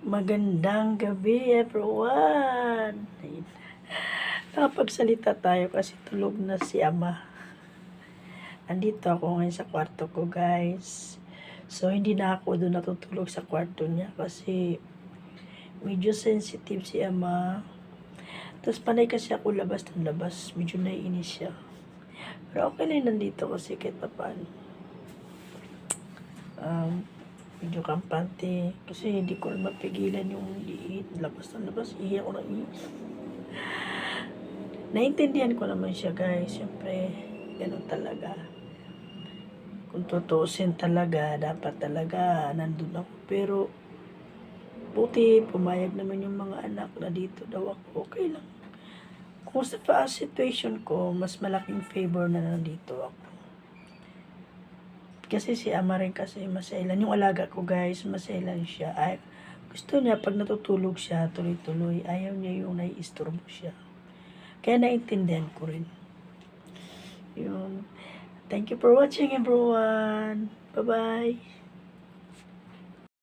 Magandang gabi, everyone. Ayun. Nakapagsalita tayo kasi tulog na si Ama. Andito ako ngayon sa kwarto ko, guys. So, hindi na ako doon natutulog sa kwarto niya kasi medyo sensitive si Ama. Tapos panay kasi ako labas ng labas. Medyo naiinis siya. Pero okay na yun, nandito kasi kahit pa paano. Medyo kampante kasi hindi ko mapigilan yung liit. Labas ng labas, ihi ako ng ihi. Naintindihan ko naman siya, guys. Siyempre, ganun talaga. Kung tutuusin talaga, dapat talaga nandun ako. Pero, buti, pumayag naman yung mga anak na dito daw ako. Okay lang. Kung sa situation ko, mas malaking favor na nandito ako. Kasi si Ama rin kasi masailan. Yung alaga ko, guys, masailan siya. Ay, gusto niya, pag natutulog siya, tuloy-tuloy. Ayaw niya yung naiistorbo siya. Kaya naintindihan ko rin. Yun. Thank you for watching, everyone. Bye-bye.